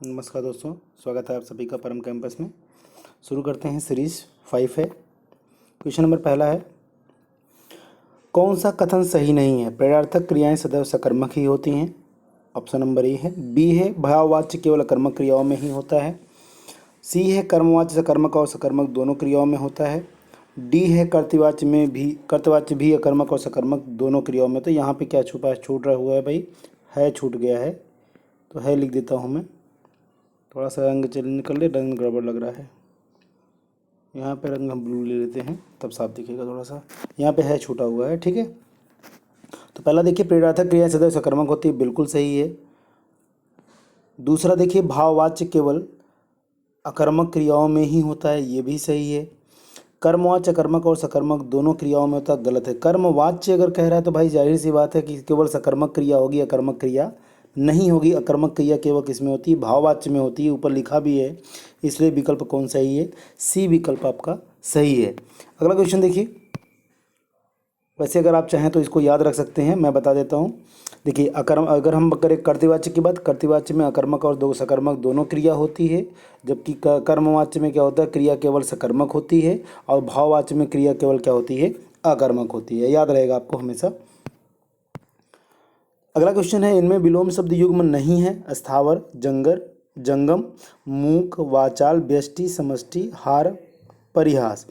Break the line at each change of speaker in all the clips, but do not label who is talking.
नमस्कार दोस्तों, स्वागत है आप सभी का परम कैंपस में। शुरू करते हैं। सीरीज 5 है। क्वेश्चन नंबर पहला है, कौन सा कथन सही नहीं है? प्रेरणार्थक क्रियाएं सदैव सकर्मक ही होती हैं। ऑप्शन नंबर ए है। बी है, भाववाच्य केवल कर्मक क्रियाओं में ही होता है। सी है, कर्मवाच्य सकर्मक और सकर्मक दोनों क्रियाओं में होता है। डी है, कर्तवाच्य भी अकर्मक और सकर्मक दोनों क्रियाओं में। तो यहाँ पे क्या छूट रहा हुआ है भाई? है छूट गया है, तो है लिख देता हूँ मैं। थोड़ा सा रंग चेंज कर ले, रंग गड़बड़ लग रहा है। यहाँ पे रंग हम ब्लू ले लेते हैं, तब साफ दिखेगा थोड़ा सा। यहाँ पे है छूटा हुआ है, ठीक है। तो पहला देखिए, प्रेरणार्थक क्रिया सदैव सकर्मक होती है, बिल्कुल सही है। दूसरा देखिए, भाववाच्य केवल अकर्मक क्रियाओं में ही होता है, ये भी सही है। कर्मवाच्य अकर्मक और सकर्मक दोनों क्रियाओं में होता है, गलत है। कर्मवाच्य अगर कह रहा है तो भाई जाहिर सी बात है कि केवल सकर्मक क्रिया होगी, अकर्मक क्रिया नहीं होगी। अकर्मक क्रिया केवल किस में होती है? भाववाच्य में होती है, ऊपर लिखा भी है। इसलिए विकल्प कौन सही है? सी विकल्प आपका सही है। अगला क्वेश्चन देखिए। वैसे अगर आप चाहें तो इसको याद रख सकते हैं, मैं बता देता हूँ। देखिए, अगर हम करें कर्तवाच्य की बात, कर्तवाच्य में अकर्मक और दो सकर्मक दोनों क्रिया होती है, जबकि कर्मवाच्य में क्या होता है? क्रिया केवल सकर्मक होती है, और भाववाच्य में क्रिया केवल क्या होती है? अकर्मक होती है। याद रहेगा आपको हमेशा। अगला क्वेश्चन है, इनमें विलोम शब्द युग्म नहीं है। स्थावर, जंगर, जंगम, मूक, वाचाल, व्यष्टि, समष्टि, हार, परिहास।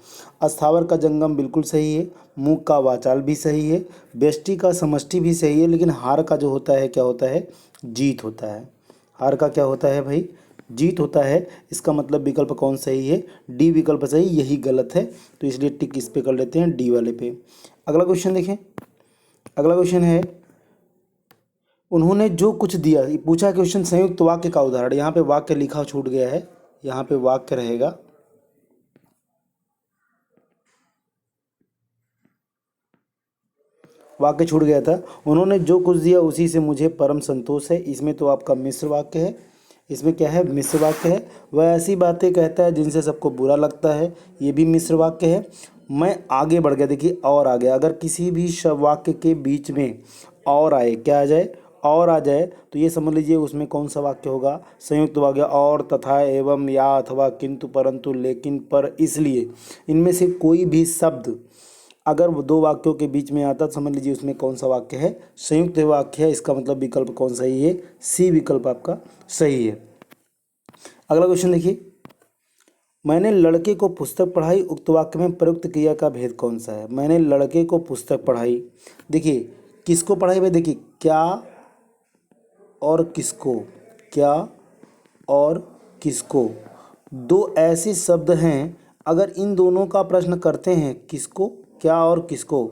स्थावर का जंगम बिल्कुल सही है, मूक का वाचाल भी सही है, व्यष्टि का समष्टि भी सही है, लेकिन हार का जो होता है क्या होता है? जीत होता है। हार का क्या होता है भाई? जीत होता है। इसका मतलब विकल्प कौन सही है? डी विकल्प सही। यही गलत है, तो इसलिए टिक इस पे कर लेते हैं, डी वाले पे। अगला क्वेश्चन देखें। अगला क्वेश्चन है, उन्होंने जो कुछ दिया, ये पूछा क्वेश्चन संयुक्त वाक्य का उदाहरण। यहाँ पे वाक्य लिखा छूट गया है, यहाँ पे वाक्य रहेगा। वाक्य छूट गया था। उन्होंने जो कुछ दिया उसी से मुझे परम संतोष है। इसमें तो आपका मिश्र वाक्य है। इसमें क्या है? मिश्र वाक्य है। वह ऐसी बातें कहता है जिनसे सबको बुरा लगता है, ये भी मिश्र वाक्य है। मैं आगे बढ़ गया, देखिए और आ गया। अगर किसी भी वाक्य के बीच में और आए, क्या आ जाए? और आ जाए, तो ये समझ लीजिए उसमें कौन सा वाक्य होगा? संयुक्त वाक्य। और, तथा, एवं, या, अथवा, किंतु, परंतु, लेकिन, पर, इसलिए, इनमें से कोई भी शब्द अगर वो दो वाक्यों के बीच में आता तो समझ लीजिए उसमें कौन सा वाक्य है? संयुक्त वाक्य है। इसका मतलब विकल्प कौन सही है? सी विकल्प आपका सही है। अगला क्वेश्चन देखिए। मैंने लड़के को पुस्तक पढ़ाई, उक्त वाक्य में प्रयुक्त क्रिया का भेद कौन सा है? मैंने लड़के को पुस्तक पढ़ाई, देखिए किसको पढ़ाई भाई? देखिए क्या और किसको, क्या और किसको, दो ऐसे शब्द हैं। अगर इन दोनों का प्रश्न करते हैं, किसको, क्या और किसको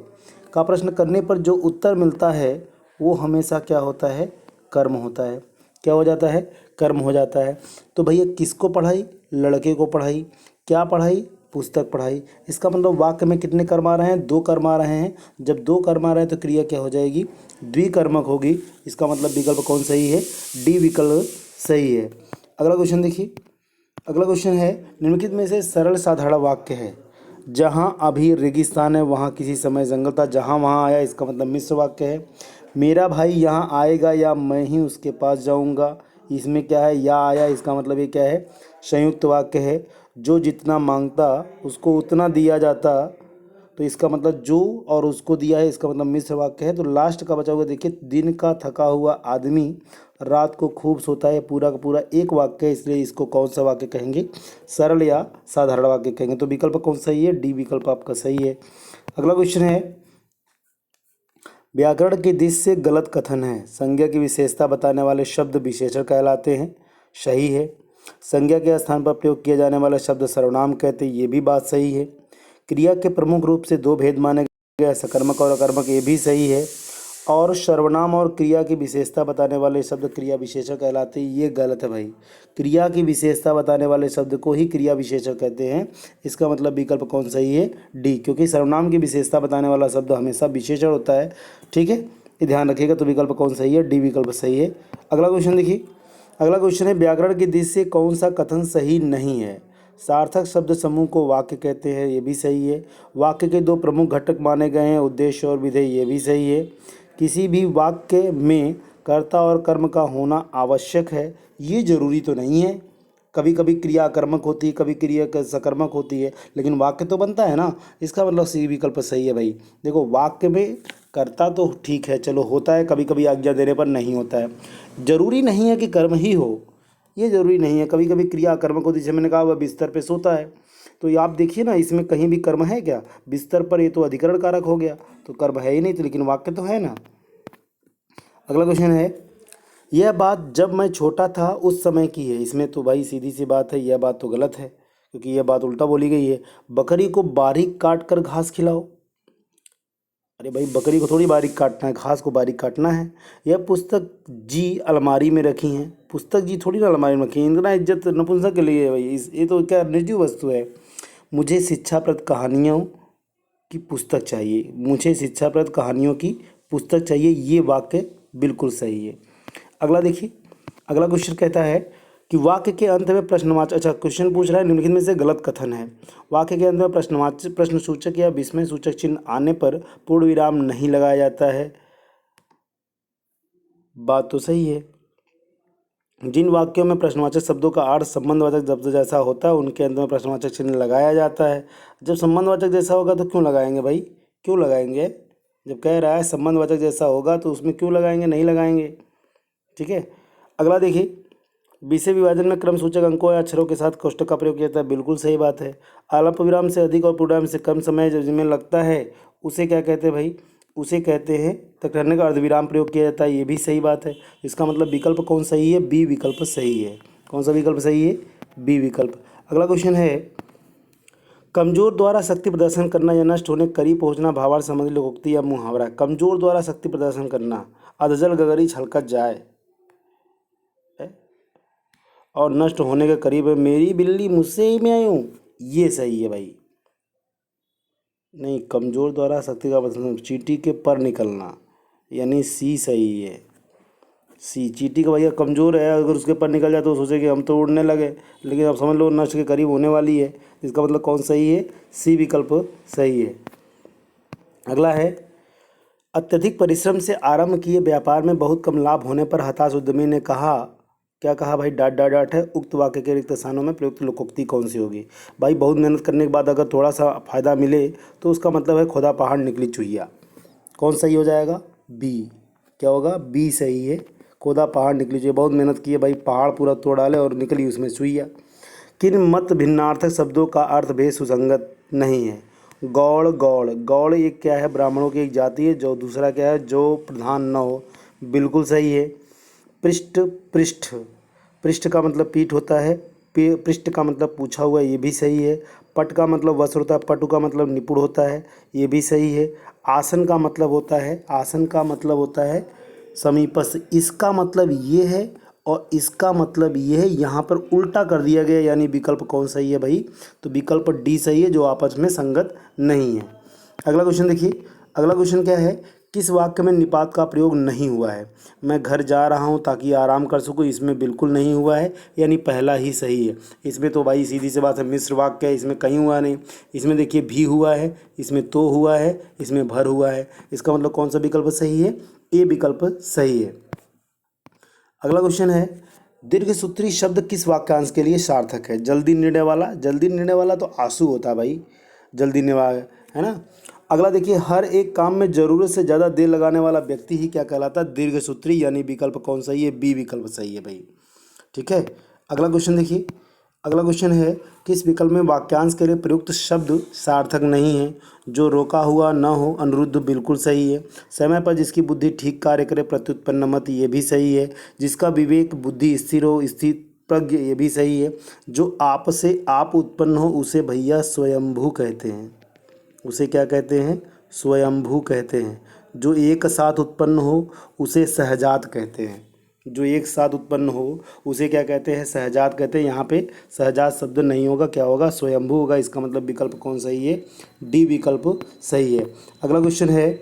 का प्रश्न करने पर जो उत्तर मिलता है वो हमेशा क्या होता है? कर्म होता है। क्या हो जाता है? कर्म हो जाता है। तो भैया किसको पढ़ाई? लड़के को पढ़ाई। क्या पढ़ाई? पुस्तक पढ़ाई। इसका मतलब वाक्य में कितने कर्म आ रहे हैं? दो कर्म आ रहे हैं। जब दो कर्म आ रहे हैं तो क्रिया क्या हो जाएगी? द्विकर्मक होगी। इसका मतलब विकल्प कौन सही है? डी विकल्प सही है। अगला क्वेश्चन देखिए। अगला क्वेश्चन है, निम्नलिखित में से सरल साधारण वाक्य है। जहाँ अभी रेगिस्तान है वहाँ किसी समय जंगल था, जहाँ वहाँ आया, इसका मतलब मिश्र वाक्य है। मेरा भाई यहाँ आएगा या मैं ही उसके पास जाऊँगा, इसमें क्या है? या आया, इसका मतलब ये क्या है? संयुक्त वाक्य है। जो जितना मांगता उसको उतना दिया जाता, तो इसका मतलब जो और उसको दिया है, इसका मतलब मिश्र वाक्य है। तो लास्ट का बचा हुआ देखिए, दिन का थका हुआ आदमी रात को खूब सोता है, पूरा का पूरा एक वाक्य है, इसलिए इसको कौन सा वाक्य कहेंगे? सरल या साधारण वाक्य कहेंगे। तो विकल्प कौन सही है? डी विकल्प आपका सही है। अगला क्वेश्चन है, व्याकरण की दृष्टि से गलत कथन है। संज्ञा की विशेषता बताने वाले शब्द विशेषण कहलाते हैं, सही है। संज्ञा के स्थान पर प्रयोग किए जाने वाले शब्द सर्वनाम कहते हैं, ये भी बात सही है। क्रिया के प्रमुख रूप से दो भेद माने गए, सकर्मक और अकर्मक, ये भी सही है। और सर्वनाम और क्रिया की विशेषता बताने वाले शब्द क्रिया विशेषण कहलाते हैं, ये गलत है भाई। क्रिया की विशेषता बताने वाले शब्द को ही क्रिया विशेषण कहते हैं। इसका मतलब विकल्प कौन सही है? डी, क्योंकि सर्वनाम की विशेषता बताने वाला शब्द हमेशा विशेषण होता है, ठीक है, ये ध्यान रखिएगा। तो विकल्प कौन सही है? डी विकल्प सही है। अगला क्वेश्चन देखिए। अगला क्वेश्चन है, व्याकरण की दृष्टि से कौन सा कथन सही नहीं है? सार्थक शब्द समूह को वाक्य कहते हैं, ये भी सही है। वाक्य के दो प्रमुख घटक माने गए हैं, उद्देश्य और विधेय, ये भी सही है। किसी भी वाक्य में कर्ता और कर्म का होना आवश्यक है, ये जरूरी तो नहीं है। कभी कभी क्रिया कर्मक होती है, कभी क्रिया सकर्मक होती है, लेकिन वाक्य तो बनता है ना। इसका मतलब सी विकल्प सही है भाई। देखो वाक्य में कर्ता तो ठीक है, चलो होता है, कभी कभी आज्ञा देने पर नहीं होता है। जरूरी नहीं है कि कर्म ही हो, ये जरूरी नहीं है। कभी कभी क्रिया कर्मक होती है, जैसे मैंने कहा वह बिस्तर पे सोता है, तो ये आप देखिए ना, इसमें कहीं भी कर्म है क्या? बिस्तर पर, ये तो अधिकरण कारक हो गया, तो कर्म है ही नहीं, तो लेकिन वाक्य तो है ना। अगला क्वेश्चन है, यह बात जब मैं छोटा था उस समय की है। इसमें तो भाई सीधी सी बात है, यह बात तो गलत है, क्योंकि यह बात उल्टा बोली गई है। बकरी को बारीक काट कर घास खिलाओ। अरे भाई बकरी को थोड़ी बारीक काटना है, घास को बारीक काटना है। यह पुस्तक जी अलमारी में रखी हैं। पुस्तक जी थोड़ी ना अलमारी में रखी है, इतना इज्जत नपुंसक के लिए है भाई। ये तो क्या निर्जीव वस्तु है। मुझे शिक्षाप्रद कहानियों की पुस्तक चाहिए, मुझे शिक्षाप्रद कहानियों की पुस्तक चाहिए, ये वाक्य बिल्कुल सही है। अगला देखिए, अगला क्वेश्चन कहता है कि वाक्य के अंत में प्रश्नवाचक, अच्छा क्वेश्चन पूछ रहा है निम्नलिखित में से गलत कथन है। वाक्य के अंत में प्रश्नवाचक, प्रश्नसूचक या विस्मय सूचक चिन्ह आने पर पूर्ण विराम नहीं लगाया जाता है। बात तो सही है। जिन वाक्यों में प्रश्नवाचक शब्दों का अर्थ संबंधवाचक शब्द जैसा होता है उनके अंत में प्रश्नवाचक चिन्ह लगाया जाता है। जब संबंधवाचक जैसा होगा तो क्यों लगाएंगे भाई, क्यों लगाएंगे? जब कह रहा है संबंधवाचक जैसा होगा तो उसमें क्यों लगाएंगे, नहीं लगाएंगे। ठीक है। अगला देखिए, विषय विभाजन में क्रम सूचक अंकों या अक्षरों के साथ कोष्ठक का प्रयोग किया जाता है। बिल्कुल सही बात है। अल्प विराम से अधिक और पूर्णविराम से कम समय जिसमें लगता है उसे क्या कहते हैं भाई, उसे कहते हैं तक रहने का अर्धविराम प्रयोग किया जाता है, ये भी सही बात है। इसका मतलब विकल्प कौन सही है? बी विकल्प सही है। कौन सा विकल्प सही है? बी विकल्प। अगला क्वेश्चन है, कमजोर द्वारा शक्ति प्रदर्शन करना या नष्ट होने के करीब पहुंचना भावार्थ संबंधी लोकोक्ति या मुहावरा। कमजोर द्वारा शक्ति प्रदर्शन करना, अधजल गगरी छलकत जाए और नष्ट होने के करीब है, मेरी बिल्ली मुझसे ही मैं आई हूँ, ये सही है भाई। नहीं, कमजोर द्वारा शक्ति का प्रदर्शन, चींटी के पर निकलना, यानी सी सही है। सी, चींटी का भैया कमजोर है, अगर उसके पर निकल जाए तो सोचे कि हम तो उड़ने लगे, लेकिन अब समझ लो नष्ट के करीब होने वाली है। इसका मतलब कौन सही है? सी विकल्प सही है। अगला है, अत्यधिक परिश्रम से आरंभ किए व्यापार में बहुत कम लाभ होने पर हताश उद्यमी ने कहा, क्या कहा भाई? डाट डाट डाट है। उक्त वाक्य के रिक्त स्थानों में प्रयुक्त लोकोक्ति कौन सी होगी? भाई बहुत मेहनत करने के बाद अगर थोड़ा सा फायदा मिले तो उसका मतलब है खुदा पहाड़ निकली चुहिया। कौन सही हो जाएगा? बी। क्या होगा? बी सही है। खुदा पहाड़ निकली चुहिया, बहुत मेहनत की है भाई, पहाड़ पूरा तोड़ डाले और निकली उसमें चुहिया। किन मत भिन्नार्थक शब्दों का अर्थ भेद सुसंगत नहीं है? गौड़, गौड़, गौड़ एक क्या है? ब्राह्मणों की एक जाति है। जो दूसरा क्या है? जो प्रधान न हो, बिल्कुल सही है। पृष्ठ, पृष्ठ, पृष्ठ का मतलब पीठ होता है, पृष्ठ का मतलब पूछा हुआ, ये भी सही है। पट का मतलब वस्त्र होता है, पटु का मतलब निपुण होता है, ये भी सही है। आसन का मतलब होता है, आसन का मतलब होता है समीपस्थ, इसका मतलब ये है और इसका मतलब ये है, यहाँ पर उल्टा कर दिया गया, यानी विकल्प कौन सही है भाई? तो विकल्प डी सही है, जो आपस में संगत नहीं है। अगला क्वेश्चन देखिए, अगला क्वेश्चन क्या है, किस वाक्य में निपात का प्रयोग नहीं हुआ है? मैं घर जा रहा हूँ ताकि आराम कर सकूँ, इसमें बिल्कुल नहीं हुआ है, यानी पहला ही सही है। इसमें तो भाई सीधी सी बात है, मिश्र वाक्य है, इसमें कहीं हुआ नहीं। इसमें देखिए भी हुआ है, इसमें तो हुआ है, इसमें भर हुआ है। इसका मतलब कौन सा विकल्प सही है? ए विकल्प सही है। अगला क्वेश्चन है, दीर्घ सूत्री शब्द किस वाक्यांश के लिए सार्थक है? जल्दी निर्णय वाला, जल्दी निर्णय वाला तो आंसू होता है भाई, जल्दी निर्णय है ना। अगला देखिए, हर एक काम में जरूरत से ज़्यादा देर लगाने वाला व्यक्ति ही क्या कहलाता है? दीर्घ सूत्री, यानी विकल्प कौन सही है? बी विकल्प सही है भाई। ठीक है। अगला क्वेश्चन देखिए, अगला क्वेश्चन है, किस विकल्प में वाक्यांश के लिए प्रयुक्त शब्द सार्थक नहीं है? जो रोका हुआ न हो, अनुरुद्ध, बिल्कुल सही है। समय पर जिसकी बुद्धि ठीक कार्य करे, प्रत्युत्पन्न मत, ये भी सही है। जिसका विवेक बुद्धि स्थिर हो, स्थित प्रज्ञ, ये भी सही है। जो आप से आप उत्पन्न हो उसे भैया स्वयंभू कहते हैं। उसे क्या कहते हैं? स्वयंभू कहते हैं। जो एक साथ उत्पन्न हो उसे सहजात कहते हैं। जो एक साथ उत्पन्न हो उसे क्या कहते हैं? सहजात कहते हैं। यहाँ पे सहजात शब्द नहीं होगा, क्या होगा? स्वयंभू होगा। इसका मतलब विकल्प कौन सही है? डी विकल्प सही है। अगला क्वेश्चन है,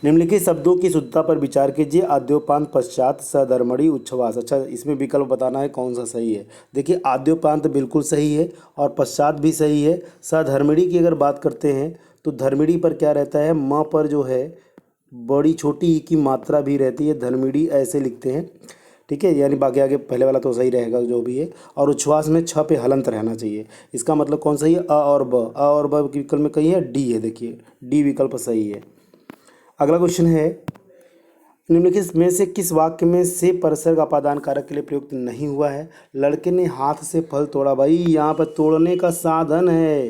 निम्नलिखित शब्दों की शुद्धता पर विचार कीजिए। आद्योपांत, पश्चात, सधर्मणि, उच्छ्वास। अच्छा, इसमें विकल्प बताना है कौन सा सही है। देखिए, आद्योपांत बिल्कुल सही है और पश्चात भी सही है। सधर्मणि की अगर बात करते हैं तो धर्मिणी पर क्या रहता है? म पर जो है बड़ी छोटी ई की मात्रा भी रहती है, धर्मिड़ी ऐसे लिखते हैं। ठीक है, यानी बाकी आगे पहले वाला तो सही रहेगा जो भी है। और उच्छ्वास में छ पे हलंत रहना चाहिए। इसका मतलब कौन सही है? अ और ब के विकल्प में कहीं है डी है, देखिए डी विकल्प सही है। अगला क्वेश्चन है, निम्नलिखित में से किस वाक्य में से परसर्ग अपादान कारक के लिए प्रयुक्त नहीं हुआ है? लड़के ने हाथ से फल तोड़ा। भाई यहाँ पर तोड़ने का साधन है,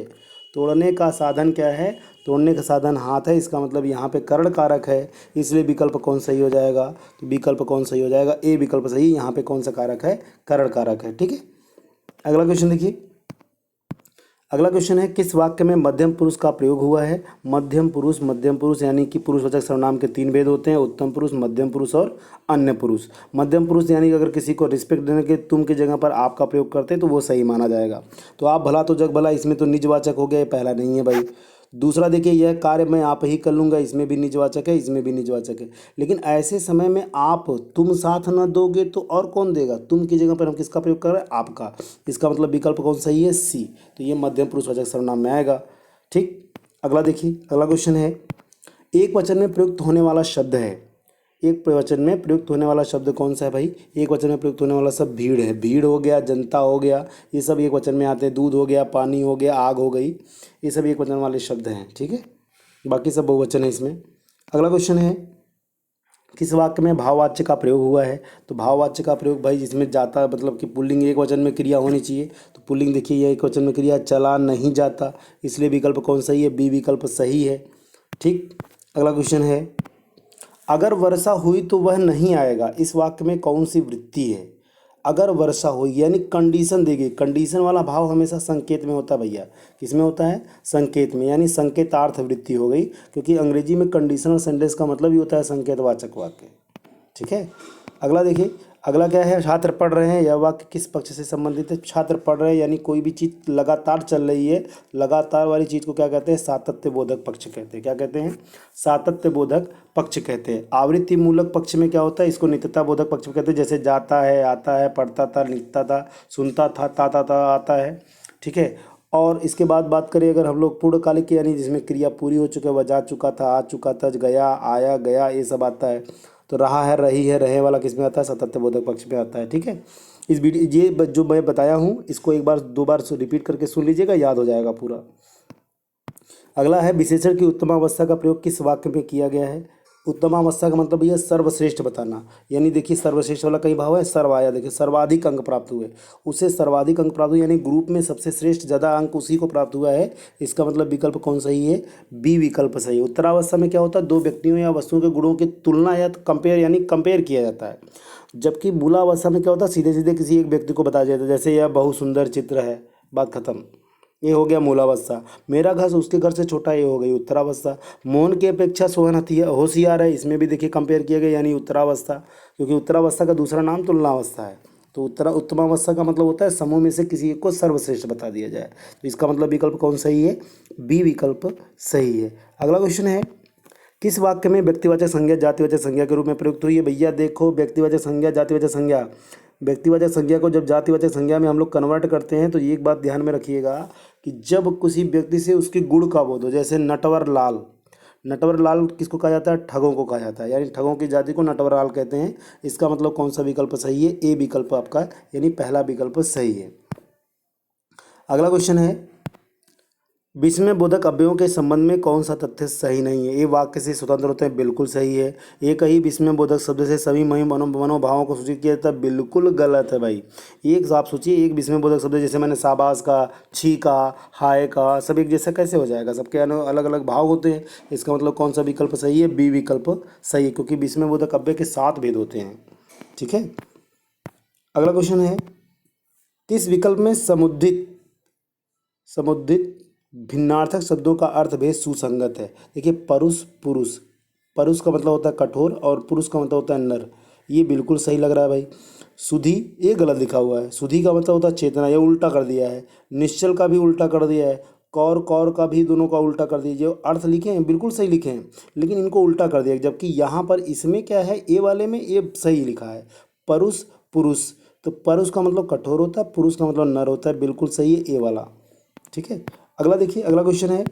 तोड़ने का साधन क्या है? तोड़ने का साधन हाथ है, इसका मतलब यहाँ पे करण कारक है, इसलिए विकल्प कौन सही हो जाएगा? तो विकल्प कौन सही हो जाएगा? ए विकल्प सही। यहाँ पे कौन सा कारक है? करण कारक है। ठीक है, अगला क्वेश्चन देखिए। अगला क्वेश्चन है, किस वाक्य में मध्यम पुरुष का प्रयोग हुआ है? मध्यम पुरुष यानी कि पुरुषवाचक सर्वनाम के तीन भेद होते हैं, उत्तम पुरुष, मध्यम पुरुष और अन्य पुरुष। मध्यम पुरुष यानी कि अगर किसी को रिस्पेक्ट देने के तुम की जगह पर आपका प्रयोग करते हैं तो वो सही माना जाएगा। तो आप भला तो जग भला, इसमें तो निजवाचक हो गया, ये पहला नहीं है भाई। दूसरा देखिए, यह कार्य मैं आप ही कर लूँगा, इसमें भी निजवाचक है, इसमें भी निजवाचक है। लेकिन ऐसे समय में आप तुम साथ न दोगे तो और कौन देगा? तुम की जगह पर हम किसका प्रयोग कर रहे हैं? आपका। इसका मतलब विकल्प कौन सही है? सी। तो ये मध्यम पुरुषवाचक सर्वनाम में आएगा। ठीक, अगला देखिए। अगला क्वेश्चन है, एक वचन में प्रयुक्त होने वाला शब्द है। एक वचन में प्रयुक्त होने वाला शब्द कौन सा है भाई? एक वचन में प्रयुक्त होने वाला शब्द भीड़ है। भीड़ हो गया, जनता हो गया, ये सब एक वचन में आते हैं। दूध हो गया, पानी हो गया, आग हो गई, ये सब एक वचन वाले शब्द हैं। ठीक है, बाकी सब बहुवचन है इसमें। अगला क्वेश्चन है, किस वाक्य में भाववाच्य का प्रयोग हुआ है? तो भाववाच्य का प्रयोग भाई जिसमें जाता मतलब कि पुल्लिंग एक वचन में क्रिया होनी चाहिए। तो पुल्लिंग देखिए, यह एक वचन में क्रिया, चला नहीं जाता, इसलिए विकल्प कौन सही है? बी विकल्प सही है। ठीक, अगला क्वेश्चन है, अगर वर्षा हुई तो वह नहीं आएगा, इस वाक्य में कौन सी वृत्ति है? अगर वर्षा हुई यानी कंडीशन दी गई। कंडीशन वाला भाव हमेशा संकेत में होता है भैया। किस में होता है? संकेत में, यानी संकेतार्थ वृत्ति हो गई, क्योंकि अंग्रेजी में कंडीशनल सेंटेंस का मतलब ही होता है संकेतवाचक वाक्य। ठीक है, अगला देखिए। अगला क्या है? छात्र पढ़ रहे हैं, यह वाक्य किस पक्ष से संबंधित है? छात्र पढ़ रहे हैं यानी कोई भी चीज़ लगातार चल रही है, लगातार वाली चीज़ को क्या कहते हैं? सातत्य बोधक पक्ष कहते हैं। क्या कहते हैं? सातत्य बोधक पक्ष कहते हैं। आवृत्ति मूलक पक्ष में क्या होता है? इसको नित्यता बोधक पक्ष में कहते हैं। जैसे जाता है, आता है, पढ़ता था, लिखता था, सुनता था, ताता था, आता है। ठीक है, और इसके बाद बात करें अगर हम लोग पूर्णकालिक यानी जिसमें क्रिया पूरी हो चुकी है, वह जा चुका था, आ चुका था, गया, आया, गया, ये सब आता है। तो रहा है, रही है, रहे वाला किस में आता है? सतत बोधक पक्ष में आता है। ठीक है, इस वीडियो ये जो मैं बताया हूँ इसको एक बार दो बार रिपीट करके सुन लीजिएगा, याद हो जाएगा पूरा। अगला है, विशेषण की उत्तमावस्था का प्रयोग किस वाक्य में किया गया है? उत्तमावस्था का मतलब भैया सर्वश्रेष्ठ बताना, यानी देखिए सर्वश्रेष्ठ वाला कई भाव है, सर्व आया, देखिए सर्वाधिक अंक प्राप्त हुए, उसे सर्वाधिक अंक प्राप्त हुए, यानी ग्रुप में सबसे श्रेष्ठ ज़्यादा अंक उसी को प्राप्त हुआ है। इसका मतलब विकल्प कौन सही है? बी विकल्प सही है। उत्तरावस्था में क्या होता है? दो व्यक्तियों या वस्तुओं के गुणों की तुलना या कंपेयर यानी कंपेयर किया जाता है। जबकि मूलावस्था में क्या होता है? सीधे सीधे किसी एक व्यक्ति को बताया जाता है, जैसे यह बहुत सुंदर चित्र है, बात खत्म। ये हो गया मूलावस्था। मेरा घर उसके घर से छोटा, ये हो गई उत्तरावस्था। मोहन की अपेक्षा सोहन होशियार है, इसमें भी देखिए कंपेयर किया गया, यानी उत्तरावस्था, क्योंकि उत्तरावस्था का दूसरा नाम तुलनावस्था है। तो उत्तमावस्था का मतलब होता है समूह में से किसी एक को सर्वश्रेष्ठ बता दिया जाए। तो इसका मतलब विकल्प कौन सही है? बी विकल्प सही है। अगला क्वेश्चन है, किस वाक्य में व्यक्तिवाचक संज्ञा जातिवाचक संज्ञा के रूप में प्रयुक्त हुई है? भैया देखो, व्यक्तिवाचक संज्ञा, जातिवाचक संज्ञा, व्यक्तिवाचक संज्ञा को जब जातिवाचक संज्ञा में हम लोग कन्वर्ट करते हैं तो ये एक बात ध्यान में रखिएगा कि जब किसी व्यक्ति से उसके गुण का बोध हो, जैसे नटवर लाल, नटवर लाल किसको कहा जाता है? ठगों को कहा जाता है, यानी ठगों की जाति को नटवर लाल कहते हैं। इसका मतलब कौन सा विकल्प सही है? ए विकल्प आपका, यानी पहला विकल्प सही है। अगला क्वेश्चन है, विस्मय बोधक अवयवों के संबंध में कौन सा तथ्य सही नहीं है? ये वाक्य से स्वतंत्र होते हैं, बिल्कुल सही है। एक ही विस्मय बोधक शब्द से सभी मनोभावों को सूचित किया जाता है, बिल्कुल गलत है भाई। एक आप सोचिए, एक विस्मय बोधक शब्द जैसे मैंने शाबाश का, छी का, हाय का, सब एक जैसा कैसे हो जाएगा? सबके अलग अलग भाव होते हैं। इसका मतलब कौन सा विकल्प सही है? बी विकल्प सही है, क्योंकि विस्मय बोधक अव्यय के 7 भेद होते हैं। ठीक है, अगला क्वेश्चन है, किस विकल्प में समुद्दित भिन्नार्थक शब्दों का अर्थ भेद सुसंगत है? देखिए, परुष पुरुष, परुष का मतलब होता है कठोर और पुरुष का मतलब होता है नर, ये बिल्कुल सही लग रहा है भाई। सुधी, ये गलत लिखा हुआ है, सुधी का मतलब होता है चेतना, ये उल्टा कर दिया है। निश्चल का भी उल्टा कर दिया है, कौर कौर का भी, दोनों का उल्टा कर दिया। जो अर्थ लिखे हैं बिल्कुल सही लिखे हैं, लेकिन इनको उल्टा कर दिया। जबकि यहाँ पर इसमें क्या है, ए वाले में ये सही लिखा है, परुष पुरुष। तो परुष का मतलब कठोर होता है, पुरुष का मतलब नर होता है, बिल्कुल सही है ए वाला। ठीक है, अगला देखिए। अगला क्वेश्चन है,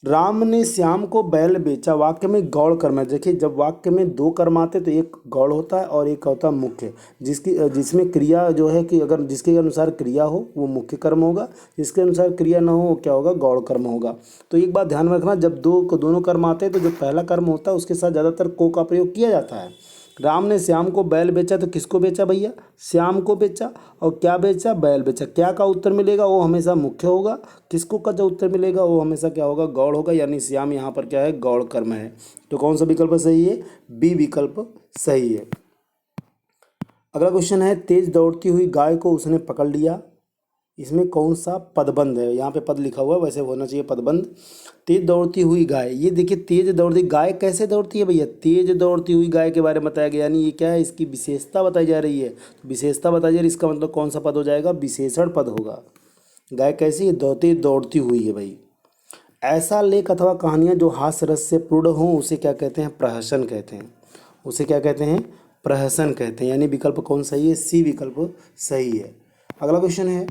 राम ने श्याम को बैल बेचा, वाक्य में गौड़ कर्म है। देखिए जब वाक्य में दो कर्म आते तो एक गौड़ होता है और एक होता है मुख्य, जिसमें क्रिया जो है कि अगर जिसके अनुसार क्रिया हो वो मुख्य कर्म होगा, जिसके अनुसार क्रिया ना हो वो क्या होगा, गौड़ कर्म होगा। तो एक बात ध्यान में रखना, जब दोनों कर्म आते हैं तो जो पहला कर्म होता है उसके साथ ज़्यादातर को का प्रयोग किया जाता है। राम ने श्याम को बैल बेचा तो किसको बेचा भैया, श्याम को बेचा। और क्या बेचा, बैल बेचा। क्या का उत्तर मिलेगा, वो हमेशा मुख्य होगा। किसको का जो उत्तर मिलेगा वो हमेशा क्या होगा, गौड़ होगा। यानी श्याम यहाँ पर क्या है, गौड़ कर्म है। तो कौन सा विकल्प सही है, बी विकल्प सही है। अगला क्वेश्चन है, तेज दौड़ती हुई गाय को उसने पकड़ लिया, इसमें कौन सा पदबंध है। यहाँ पे पद लिखा हुआ है, वैसे होना चाहिए पदबंध। तेज दौड़ती हुई गाय, ये देखिए तेज दौड़ती गाय कैसे दौड़ती है भैया, तेज दौड़ती हुई गाय के बारे में बताया गया, यानी ये क्या है, इसकी विशेषता बताई जा रही है। तो विशेषता बताई जा रही है, इसका मतलब कौन सा पद हो जाएगा, विशेषण पद होगा। गाय कैसी है, दौड़ती हुई है भाई। ऐसा लेख अथवा कहानियाँ जो हास्य रस से पूर्ण हों उसे क्या कहते हैं, प्रहसन कहते हैं। उसे क्या कहते हैं, प्रहसन कहते हैं। यानी विकल्प कौन सही है, सी विकल्प सही है। अगला क्वेश्चन है,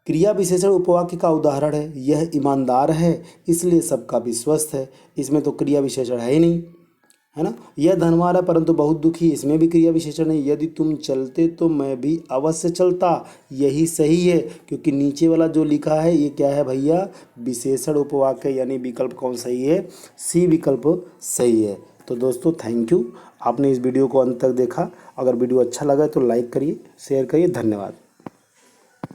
क्रिया विशेषण उपवाक्य का उदाहरण है, यह ईमानदार है इसलिए सबका विश्वस्त है। इसमें तो क्रिया विशेषण है ही नहीं, है ना। यह धनवान है परंतु बहुत दुखी, इसमें भी क्रिया विशेषण है। यदि तुम चलते तो मैं भी अवश्य चलता, यही सही है। क्योंकि नीचे वाला जो लिखा है ये क्या है भैया, विशेषण उपवाक्य। यानी विकल्प कौन सही है, सी विकल्प सही है। तो दोस्तों थैंक यू, आपने इस वीडियो को अंत तक देखा। अगर वीडियो अच्छा लगा तो लाइक करिए, शेयर करिए। धन्यवाद।